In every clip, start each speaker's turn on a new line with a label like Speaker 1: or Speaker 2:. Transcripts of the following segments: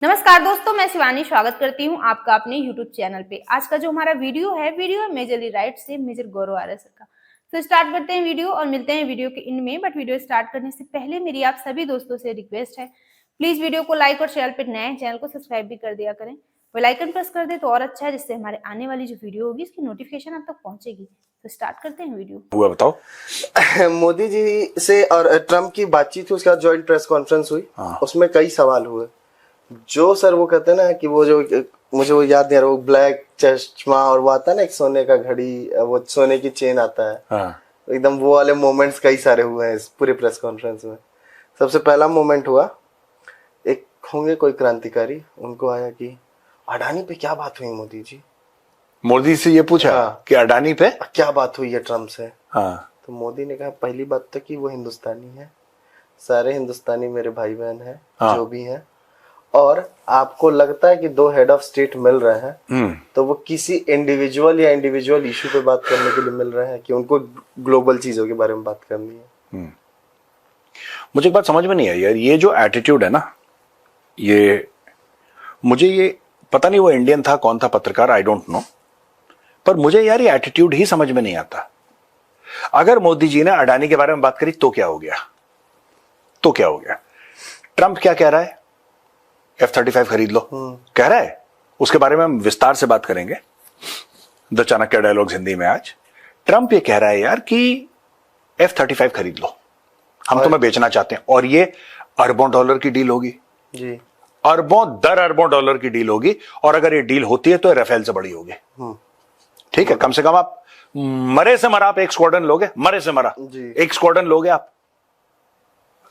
Speaker 1: नमस्कार दोस्तों, मैं शिवानी स्वागत करती हूं आपका अपने YouTube चैनल पे। आज का जो हमारा वीडियो है मेजरली राइट से मेजर गौरव आर्य सर का। तो स्टार्ट करते हैं वीडियो और मिलते हैं वीडियो के एंड में। बट वीडियो स्टार्ट करने से पहले मेरी आप सभी दोस्तों से रिक्वेस्ट है, प्लीज वीडियो को लाइक और चैनल पर नए चैनल को सब्सक्राइब भी कर दिया करें। बेल आइकन प्रेस कर दे तो और अच्छा है, जिससे हमारे आने वाली जो वीडियो होगी इसकी नोटिफिकेशन आप तक पहुंचेगी। तो स्टार्ट करते हैं वीडियो।
Speaker 2: हुआ बताओ।
Speaker 3: मोदी जी से और ट्रम्प की बातचीत हुई, उसके बाद ज्वाइंट प्रेस कॉन्फ्रेंस हुई। उसमें कई सवाल हुए। जो सर वो कहते हैं ना कि वो जो मुझे वो याद नहीं आ रहा, वो ब्लैक चश्मा और वो आता है ना एक सोने का घड़ी, वो सोने की चेन आता है। एकदम वो वाले मोमेंट्स कई सारे हुए हैं इस पूरे प्रेस कॉन्फ्रेंस में। सबसे पहला मोमेंट हुआ, एक होंगे कोई क्रांतिकारी, उनको आया कि अडानी पे क्या बात हुई मोदी जी।
Speaker 2: मोदी से ये पूछा कि अडानी पे
Speaker 3: क्या बात हुई है ट्रम्प से।
Speaker 2: तो
Speaker 3: मोदी ने कहा पहली बात तो कि वो हिंदुस्तानी है, सारे हिंदुस्तानी मेरे भाई बहन हैं। जो भी हैं, और आपको लगता है कि दो हेड ऑफ स्टेट मिल रहे हैं तो वो किसी इंडिविजुअल या इंडिविजुअल इशू पे बात करने के लिए मिल रहे हैं कि उनको ग्लोबल चीजों के बारे में बात करनी है।
Speaker 2: मुझे एक बात समझ में नहीं आई यार, ये जो एटीट्यूड है ना, ये मुझे ये पता नहीं वो इंडियन था कौन था पत्रकार, आई डोंट नो, पर मुझे यार ये एटीट्यूड ही समझ में नहीं आता। अगर मोदी जी ने अडानी के बारे में बात करी तो क्या हो गया, तो क्या हो गया। ट्रंप क्या कह रहा है, F-35 खरीद लो कह रहा है, उसके बारे में हम विस्तार से बात करेंगे द चाणक्य डायलॉग्स हिंदी में आज। ट्रंप ये कह रहा है यार कि F-35 खरीद लो, हम तुम्हें बेचना चाहते हैं, और ये अरबों डॉलर की डील होगी
Speaker 3: जी,
Speaker 2: अरबों दर अरबों डॉलर की डील होगी, और अगर ये डील होती है तो राफेल से बड़ी होगी। ठीक है, कम से कम आप मरे से मरा आप एक स्क्वाड्रन लोगे, मरे से मरा एक स्क्वाड्रन लोगे आप,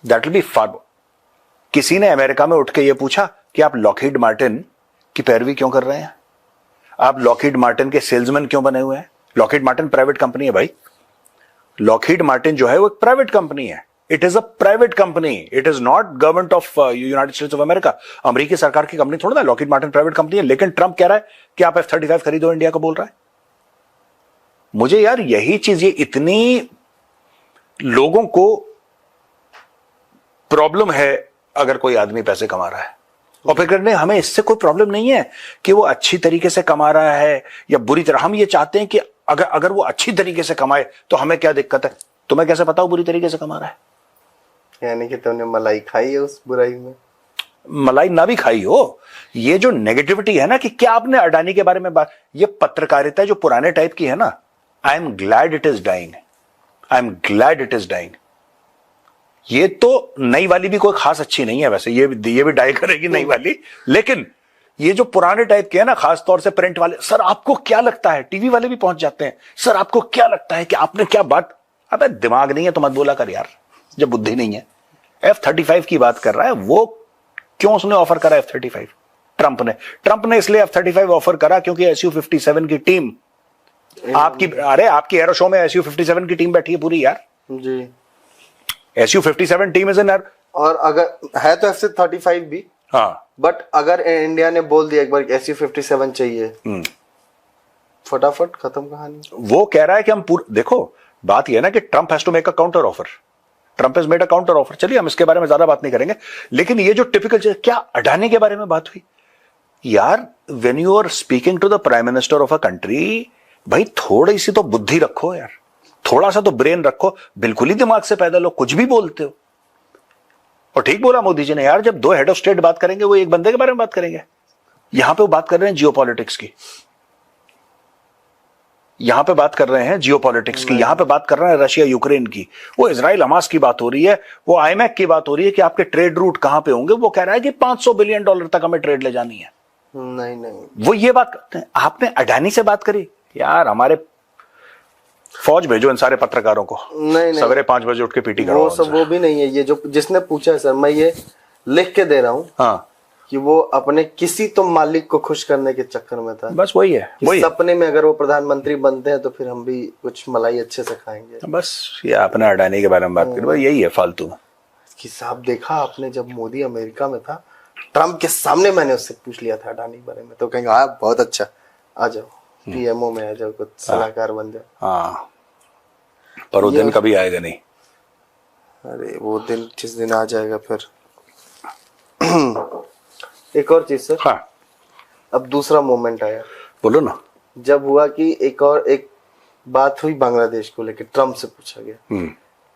Speaker 2: दैट विल बी फार। किसी ने अमेरिका में उठ के ये पूछा कि आप लॉकहीड मार्टिन की पैरवी क्यों कर रहे हैं, आप लॉकहीड मार्टिन के सेल्समैन क्यों बने हुए हैं। लॉकहीड मार्टिन प्राइवेट कंपनी है भाई, लॉकहीड मार्टिन जो है वो एक प्राइवेट कंपनी है, it is a private company, it is not government of United states of America. अमेरिकी सरकार की कंपनी थोड़ा ना, लॉकहीड मार्टिन प्राइवेट कंपनी है। लेकिन ट्रंप कह रहा है कि आप F-35 खरीदो, इंडिया को बोल रहा है। मुझे यार यही चीज, ये इतनी लोगों को प्रॉब्लम है अगर कोई आदमी पैसे कमा रहा है, और फिर करने हमें इससे कोई प्रॉब्लम नहीं है कि वो अच्छी तरीके से कमा रहा है या बुरी तरह। हम ये चाहते हैं कि अगर वो अच्छी तरीके से कमाए तो हमें क्या दिक्कत है। तुम्हें कैसे पता वो बुरी तरीके से कमा रहा है,
Speaker 3: यानी कि तुमने मलाई खाई है उस बुराई में।
Speaker 2: मलाई ना भी खाई हो, ये जो नेगेटिविटी है ना कि क्या आपने अडानी के बारे में बात, ये पत्रकारिता जो पुराने टाइप की है ना, I am glad it is dying, I am glad it is dying. ये तो नई वाली भी कोई खास अच्छी नहीं है वैसे, ये भी डाई करेगी नई वाली, लेकिन ये जो पुराने टाइप के है ना, खास तौर से प्रिंट वाले, सर आपको क्या लगता है, टीवी वाले भी पहुंच जाते हैं, सर आपको क्या लगता है कि आपने क्या बात, अबे दिमाग नहीं है तो मत बोला कर यार, जब बुद्धि नहीं है। F-35 की बात कर रहा है वो, क्यों उसने ऑफर करा F-35, ट्रंप ने इसलिए F-35 ऑफर करा क्योंकि SU-57 की टीम आपकी एरो शो में SU-57 की टीम बैठी है पूरी यार
Speaker 3: जी।
Speaker 2: SU-57 टीम इज इन,
Speaker 3: और अगर है तो F-35 भी,
Speaker 2: हाँ,
Speaker 3: बट अगर इंडिया ने बोल दिया एक बार SU-57 चाहिए, फटाफट खत्म कहानी।
Speaker 2: वो कह रहा है कि हम देखो बात यह है ना कि Trump has to make a counter offer, Trump has made a counter offer. चलिए हम इसके बारे में ज्यादा बात नहीं करेंगे, लेकिन ये जो टिपिकल चीज, क्या अडानी के बारे में बात हुई यार। When you are speaking to the prime minister of a country, भाई थोड़ी सी तो बुद्धि रखो यार, थोड़ा सा तो ब्रेन रखो, बिल्कुल ही दिमाग से पैदल हो, कुछ भी बोलते हो। और ठीक बोला मोदी जी ने यार, जब दो हेड ऑफ स्टेट बात करेंगे वो एक बंदे के बारे में बात करेंगे। यहां पे वो बात कर रहे हैं जियोपॉलिटिक्स की, यहां पे बात कर रहे हैं जियोपॉलिटिक्स की, यहां पे बात कर रहे हैं रशिया यूक्रेन की, वो इजराइल हमास की बात हो रही है, वो आईएमएफ की बात हो रही है कि आपके ट्रेड रूट कहां पे होंगे। वो कह रहा है कि $500 बिलियन तक हमें ट्रेड ले जानी है।
Speaker 3: नहीं,
Speaker 2: वो ये बात करते हैं। आपने अडानी से बात करी यार, हमारे फौज भेजो इन सारे पत्रकारों को,
Speaker 3: नहीं
Speaker 2: सवेरे 5 बजे उठ के पीटी करो।
Speaker 3: वो सब वो भी नहीं है। ये जो जिसने पूछा है सर, मैं ये लिख के दे रहा हूँ
Speaker 2: हाँ,
Speaker 3: कि वो अपने किसी तो मालिक को खुश करने के चक्कर में था।
Speaker 2: बस वही है, वही
Speaker 3: सपने में अगर वो प्रधानमंत्री बनते हैं तो फिर हम भी कुछ मलाई अच्छे से खाएंगे।
Speaker 2: बस ये अपने अडानी के बारे में बात करो, यही है फालतू में।
Speaker 3: कि साहब देखा आपने, जब मोदी अमेरिका में था, ट्रम्प के सामने मैंने उससे पूछ लिया था अडानी के बारे में, तो कहेंगे हाँ बहुत अच्छा, आ जाओ पीएमओ में, आ जाओ, कुछ सलाहकार बन जाओ।
Speaker 2: हाँ, पर वो दिन कभी आएगा नहीं।
Speaker 3: अरे वो दिन जिस दिन आ जाएगा फिर एक और चीज सर,
Speaker 2: हाँ
Speaker 3: अब दूसरा मोमेंट आया,
Speaker 2: बोलो ना।
Speaker 3: जब हुआ कि एक बात हुई बांग्लादेश को लेकर, ट्रम्प से पूछा गया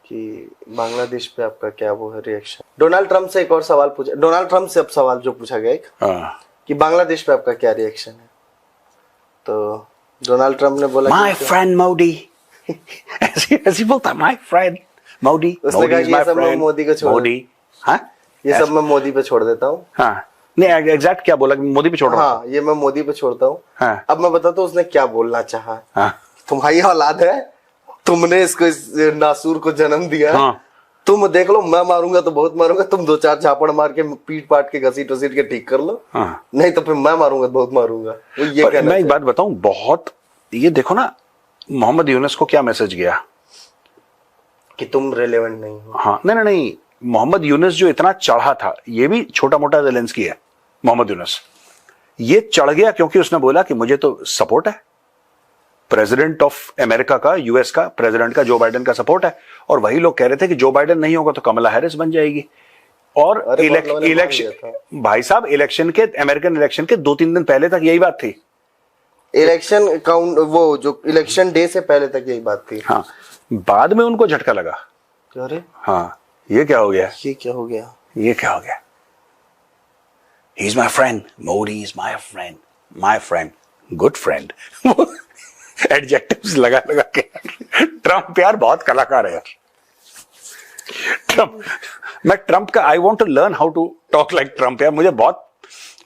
Speaker 3: कि बांग्लादेश पे आपका क्या वो है रिएक्शन। डोनाल्ड ट्रम्प से एक और सवाल पूछा, डोनाल्ड ट्रम्प से अब सवाल जो पूछा गया एक, कि बांग्लादेश पे आपका क्या रिएक्शन है। तो डोनाल्ड ट्रम्प ने बोला
Speaker 2: माय फ्रेंड मोदी, ऐसी बोलता माय फ्रेंड मोदी।
Speaker 3: उसने कहा ये सब मैं मोदी को छोड़,
Speaker 2: मोदी, हाँ
Speaker 3: ये सब मैं मोदी पे छोड़ देता हूँ।
Speaker 2: हाँ नहीं एग्जैक्ट क्या बोला, मोदी पे छोड़ रहा हूँ।
Speaker 3: हाँ ये मैं मोदी पे छोड़ता हूँ।
Speaker 2: हाँ।
Speaker 3: अब मैं बताता हूँ उसने क्या बोलना चाहा।
Speaker 2: हाँ।
Speaker 3: तुम्हारी औलाद है, तुमने इसको इस नासूर को जन्म दिया।
Speaker 2: हाँ।
Speaker 3: तुम देख लो, मैं मारूंगा तो बहुत मारूंगा, तुम 2-4 झापड़ मार के पीट पाट के घसीट के ठीक कर लो।
Speaker 2: हाँ।
Speaker 3: नहीं तो फिर मैं मारूंगा तो बहुत मारूंगा। वो ये कहना
Speaker 2: मैं एक बात बताऊं, बहुत ये देखो ना, मोहम्मद यूनुस को क्या मैसेज गया
Speaker 3: कि तुम रेलेवेंट नहीं हो।
Speaker 2: हाँ नहीं, मोहम्मद यूनुस जो इतना चढ़ा था, ये भी छोटा मोटा ज़ेलेंस्की है। मोहम्मद यूनुस ये चढ़ गया क्योंकि उसने बोला कि मुझे तो सपोर्ट है, प्रेसिडेंट ऑफ अमेरिका का, यूएस का प्रेसिडेंट का, जो बाइडेन का सपोर्ट है। और वही लोग कह रहे थे कि जो बाइडेन नहीं होगा तो कमला हैरिस बन जाएगी। और इलेक्शन भाई साहब, इलेक्शन के, अमेरिकन इलेक्शन के 2-3 दिन पहले तक यही बात थी।
Speaker 3: इलेक्शन काउंट, वो जो इलेक्शन डे से पहले तक यही बात थी।
Speaker 2: हाँ, बाद में उनको झटका लगा।
Speaker 3: अरे
Speaker 2: हाँ, ये क्या हो गया,
Speaker 3: ये क्या हो गया,
Speaker 2: ये क्या हो गया। He is my friend, Modi is my friend, my friend, good friend। Adjectives लगा के। ट्रम्प यार बहुत कलाकार है यार। ट्रम्प, मैं ट्रम्प का, I want to learn how to talk like Trump यार। मुझे बहुत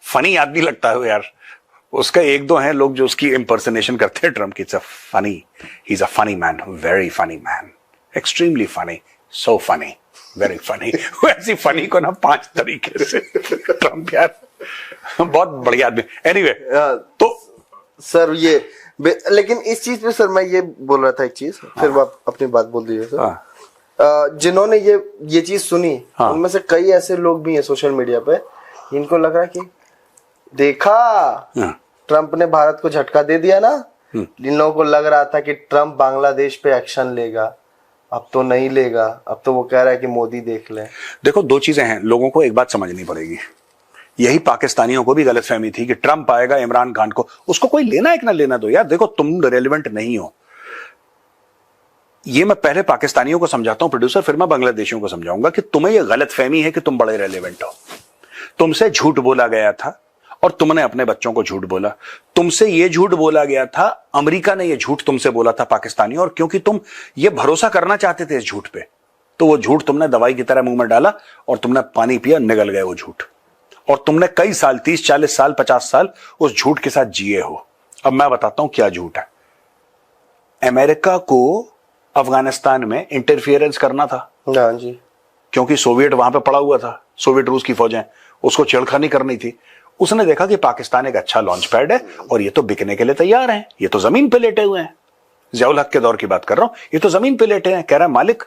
Speaker 2: फनी आदमी लगता है यार। उसका 1-2 हैं लोग जो उसकी इम्पर्सनेशन करते हैं ट्रम्प की। It's a funny, he is a funny man, very funny man, extremely funny, so funny, very funny. वैसी फनी को ना 5 तरीके से ट्रम्प यार बहुत बढ़िया आदमी। एनीवे तो
Speaker 3: सर ये लेकिन इस चीज पे सर मैं ये बोल रहा था एक चीज, फिर आप अपनी बात बोल दीजिए सर। जिन्होंने ये चीज सुनी, उनमें से कई ऐसे लोग भी हैं सोशल मीडिया पे, इनको लग रहा है कि देखा ट्रम्प ने भारत को झटका दे दिया ना। इन लोगों को लग रहा था कि ट्रम्प बांग्लादेश पे एक्शन लेगा, अब तो नहीं लेगा, अब तो वो कह रहा है कि मोदी देख ले।
Speaker 2: देखो 2 चीजें हैं, लोगों को एक बात समझनी पड़ेगी। यही पाकिस्तानियों को भी गलतफहमी थी कि ट्रम्प आएगा इमरान खान को, उसको कोई लेना एक ना लेना दो यार। देखो तुम रेलेवेंट नहीं हो, ये मैं पहले पाकिस्तानियों को समझाता हूं प्रोड्यूसर, फिर मैं बांग्लादेशियों को समझाऊंगा कि तुम्हें यह गलतफहमी है कि तुम बड़े रेलेवेंट हो। तुमसे झूठ बोला गया था और तुमने अपने बच्चों को झूठ बोला। तुमसे यह झूठ बोला गया था, अमेरिका ने यह झूठ तुमसे बोला था पाकिस्तानियों, और क्योंकि तुम ये भरोसा करना चाहते थे इस झूठ पे, तो वो झूठ तुमने दवाई की तरह मुंह में डाला और तुमने पानी पिया, निगल गए वो झूठ। और तुमने कई साल, 30-40 साल, 50 साल उस झूठ के साथ जिए हो। अब मैं बताता हूं क्या झूठ है। अमेरिका को अफगानिस्तान में इंटरफियरेंस करना था।
Speaker 3: हाँ जी,
Speaker 2: क्योंकि सोवियत वहां पे पड़ा हुआ था, सोवियत रूस की फौजें, उसको छेड़खानी करनी थी। उसने देखा कि पाकिस्तान एक अच्छा लॉन्च पैड है और ये तो बिकने के लिए तैयार हैं, ये तो जमीन पे लेटे हुए हैं। जियाउल हक के दौर की बात कर रहा हूं, ये तो जमीन पे लेटे हैं। कह रहा है मालिक,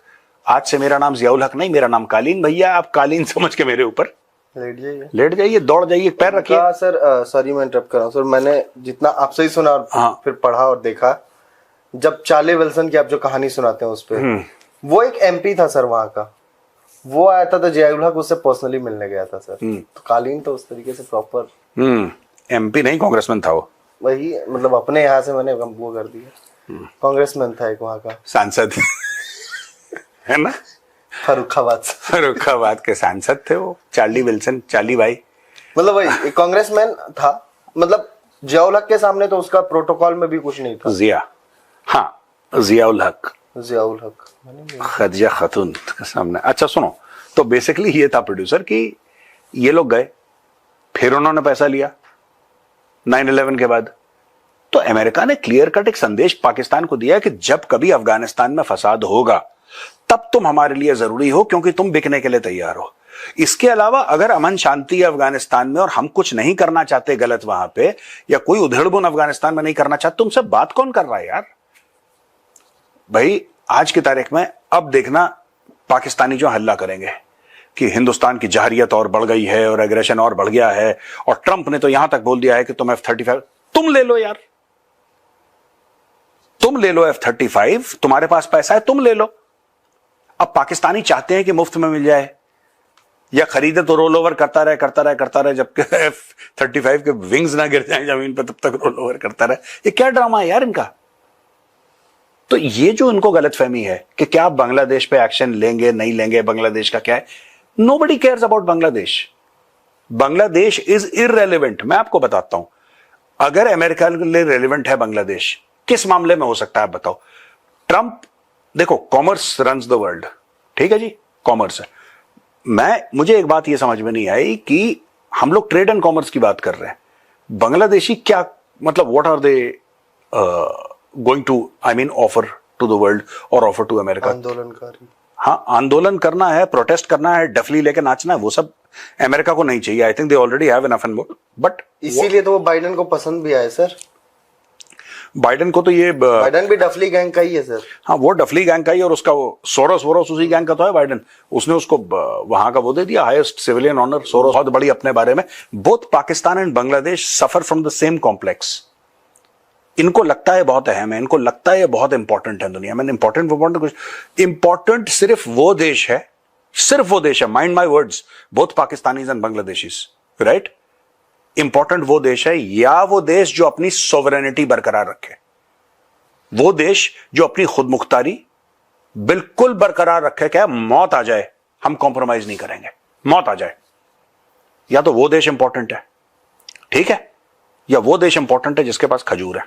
Speaker 2: आज से मेरा नाम जियाउल हक नहीं, मेरा नाम कालीन भैया, आप कालीन समझ के मेरे ऊपर लेट जाइए, दौड़ जाइए, पैर रखिए।
Speaker 3: सर सॉरी मैं इंटरप्ट कर रहा हूं सर, मैंने जितना आपसे ही सुना और फिर पढ़ा और देखा, जब चार्ली विल्सन की आप जो कहानी सुनाते हैं उस पे, वो एक एमपी था सर वहां का, वो आया था तो जियाउल हक उससे पर्सनली मिलने गया था सर। तो कालीन तो उस तरीके से प्रॉपर
Speaker 2: एमपी नहीं, कांग्रेसमैन था वो।
Speaker 3: वही मतलब अपने यहाँ से मैंने वो कर दिया, कांग्रेसमैन था एक वहां का
Speaker 2: सांसद है ना,
Speaker 3: फर्रुखाबाद
Speaker 2: के सांसद थे वो, चार्ली विल्सन, चार्ली भाई।
Speaker 3: मतलब वही एक कांग्रेसमैन था। मतलब जियाउल हक के सामने तो उसका प्रोटोकॉल में भी कुछ नहीं था।
Speaker 2: जियाउल हक,
Speaker 3: खदीजा
Speaker 2: खातून के सामने। अच्छा सुनो, तो बेसिकली ये था प्रोड्यूसर कि ये लोग गए, फिर उन्होंने पैसा लिया 9/11 के बाद। तो अमेरिका ने क्लियर कट एक संदेश पाकिस्तान को दिया कि जब कभी अफगानिस्तान में फसाद होगा तब तुम हमारे लिए जरूरी हो, क्योंकि तुम बिकने के लिए तैयार हो। इसके अलावा अगर अमन शांति है अफगानिस्तान में और हम कुछ नहीं करना चाहते गलत वहां पे, या कोई उधेड़बुन अफगानिस्तान में नहीं करना चाहते, तुमसे बात कौन कर रहा है यार भाई। आज की तारीख में अब देखना पाकिस्तानी जो हल्ला करेंगे कि हिंदुस्तान की जहरियत और बढ़ गई है और एग्रेशन और बढ़ गया है, और ट्रंप ने तो यहां तक बोल दिया है कि तुम F-35 तुम ले लो यार, तुम ले लो F-35, तुम्हारे पास पैसा है, तुम ले लो। अब पाकिस्तानी चाहते हैं कि मुफ्त में मिल जाए, या खरीदे तो रोल ओवर करता रहे जबकि F-35 के विंग्स ना गिर जाएं जमीन पर, तब तक रोल ओवर करता रहे। ये क्या ड्रामा है यार इनका। तो ये जो इनको गलतफहमी है कि क्या आप बांग्लादेश पे एक्शन लेंगे नहीं लेंगे, बांग्लादेश का क्या है, nobody cares about Bangladesh. Bangladesh is irrelevant. मैं आपको बताता हूं, अगर अमेरिका के लिए रेलेवेंट है बांग्लादेश, किस मामले में हो सकता है आप बताओ। ट्रंप, देखो कॉमर्स रन्स द वर्ल्ड, ठीक है जी, कॉमर्स है। मुझे एक बात ये समझ में नहीं आई कि हम लोग ट्रेड एंड कॉमर्स की बात कर रहे हैं, बांग्लादेशी क्या मतलब what are they going to I mean offer to the world और ऑफर टू अमेरिका।
Speaker 3: आंदोलनकारी,
Speaker 2: हाँ आंदोलन करना है, प्रोटेस्ट करना है, डफली लेके नाचना है, वो सब अमेरिका को नहीं चाहिए। I think they already have enough and more, but
Speaker 3: इसीलिए तो वो बाइडेन को पसंद भी आए सर।
Speaker 2: बाइडेन को तो ये
Speaker 3: बाइडेन भी डफली गैंग का ही है सर।
Speaker 2: हाँ वो डफली गैंग का ही, और उसका वो सोरोस वोरोस उसी गैंग का तो है बाइडेन। उसने उसको वहां का वो दे दिया हाईएस्ट सिविलियन ऑनर। सोरोस बहुत बड़ी अपने बारे में। Both Pakistan and Bangladesh suffer from the same complex. इनको लगता है बहुत अहम है, इनको लगता है ये बहुत इंपॉर्टेंट है दुनिया में। इंपॉर्टेंट सिर्फ वो देश है, सिर्फ वो देश है, mind my words, both Pakistanis and Bangladeshis, right. Important वो देश है या वो देश जो अपनी सोवरेनिटी बरकरार रखे, वो देश जो अपनी खुद मुख्तारी बिल्कुल बरकरार रखे। क्या मौत आ जाए हम कॉम्प्रोमाइज नहीं करेंगे, मौत आ जाए। या तो वो देश इंपॉर्टेंट है, ठीक है, या वो देश इंपॉर्टेंट है जिसके पास खजूर है,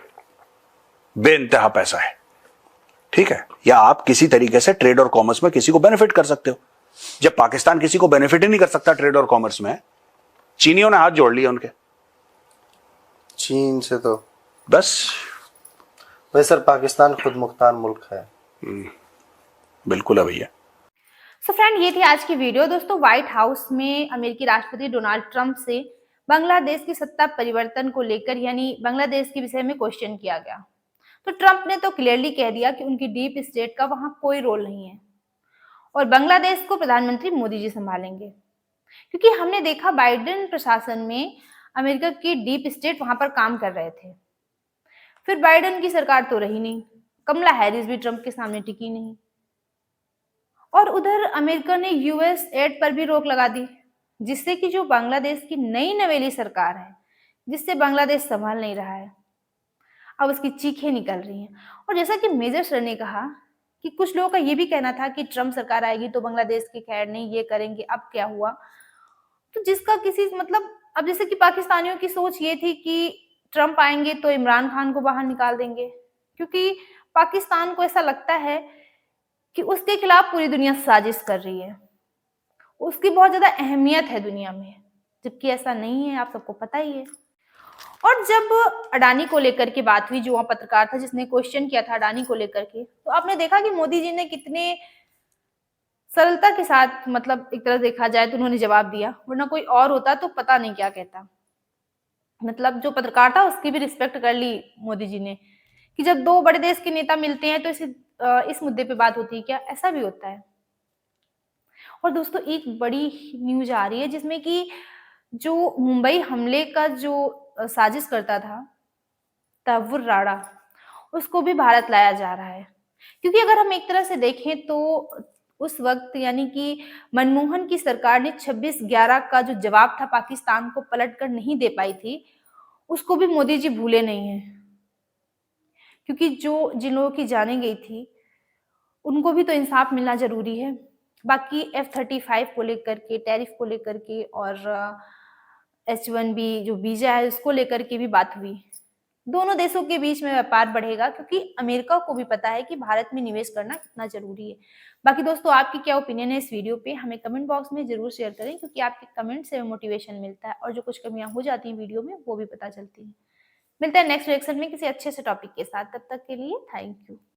Speaker 2: बेइंतहा पैसा है, ठीक है, या आप किसी तरीके से ट्रेड और कॉमर्स में किसी को बेनिफिट कर सकते हो। जब पाकिस्तान किसी को बेनिफिट ही नहीं कर सकता ट्रेड और कॉमर्स में, चीनियों ने हाथ जोड़ लिया उनके,
Speaker 3: चीन से तो
Speaker 2: बस।
Speaker 3: वैसे सर पाकिस्तान खुद मुख्तार मुल्क है।
Speaker 2: बिल्कुल है भैया।
Speaker 1: सो फ्रेंड, ये थी आज की वीडियो। दोस्तों, व्हाइट हाउस में अमेरिकी राष्ट्रपति डोनाल्ड ट्रंप से बांग्लादेश की सत्ता परिवर्तन को लेकर यानी बांग्लादेश के विषय में क्वेश्चन किया गया। तो ट्रंप ने तो क्लियरली कह दिया कि उनकी डीप स्टेट का वहां कोई रोल नहीं है और बांग्लादेश को प्रधानमंत्री मोदी जी संभालेंगे, क्योंकि हमने देखा बाइडेन प्रशासन में अमेरिका की डीप स्टेट वहां पर काम कर रहे थे। फिर बाइडेन की सरकार तो रही नहीं, कमला हैरिस भी ट्रंप के सामने टिकी नहीं, और उधर अमेरिका ने यूएस एड पर भी रोक लगा दी, जिससे कि जो बांग्लादेश की नई नवेली सरकार है, जिससे बांग्लादेश संभाल नहीं रहा है, अब उसकी चीखें निकल रही हैं। और जैसा कि मेजर सर ने कहा कि कुछ लोगों का ये भी कहना था कि ट्रंप सरकार आएगी तो बांग्लादेश की खैर नहीं, ये करेंगे। अब क्या हुआ, तो जिसका किसी मतलब, अब जैसे कि पाकिस्तानियों की सोच ये थी कि ट्रंप आएंगे तो इमरान खान को बाहर निकाल देंगे, क्योंकि पाकिस्तान को ऐसा लगता है कि उसके खिलाफ पूरी दुनिया साजिश कर रही है, उसकी बहुत ज्यादा अहमियत है दुनिया में, जबकि ऐसा नहीं है, आप सबको पता ही है। और जब अडानी को लेकर के बात हुई, जो वहां पत्रकार था जिसने क्वेश्चन किया था अडानी को लेकर के, तो आपने देखा कि मोदी जी ने कितने सरलता के साथ, मतलब एक तरह देखा जाए तो उन्होंने जवाब दिया, वरना कोई और होता तो पता नहीं क्या कहता। मतलब जो पत्रकार था उसकी भी रिस्पेक्ट कर ली मोदी जी ने, कि जब दो बड़े देश के नेता मिलते हैं तो इस मुद्दे पे बात होती है क्या, ऐसा भी होता है। और दोस्तों, एक बड़ी न्यूज आ रही है जिसमें कि जो मुंबई हमले का जो साजिश करता था तैमूर राणा, उसको भी भारत लाया जा रहा है। क्योंकि अगर हम एक तरह से देखें तो उस वक्त यानी कि मनमोहन की सरकार ने 26/11 का जो जवाब था पाकिस्तान को पलट कर नहीं दे पाई थी, उसको भी मोदी जी भूले नहीं हैं। क्योंकि जिन लोगों की जानें गई थी उनको भी तो इंसाफ मिलना जरूरी है। बाकी F-35 को लेकर के, टैरिफ को लेकर के और H-1B जो वीजा है उसको लेकर के भी बात हुई। दोनों देशों के बीच में व्यापार बढ़ेगा, क्योंकि अमेरिका को भी पता है कि भारत में निवेश करना कितना जरूरी है। बाकी दोस्तों, आपकी क्या ओपिनियन है इस वीडियो पे, हमें कमेंट बॉक्स में जरूर शेयर करें, क्योंकि आपके कमेंट से मोटिवेशन मिलता है और जो कुछ कमियां हो जाती हैं वीडियो में वो भी पता चलती है। मिलते हैं नेक्स्ट रिएक्शन में किसी अच्छे से टॉपिक के साथ, तब तक के लिए थैंक यू।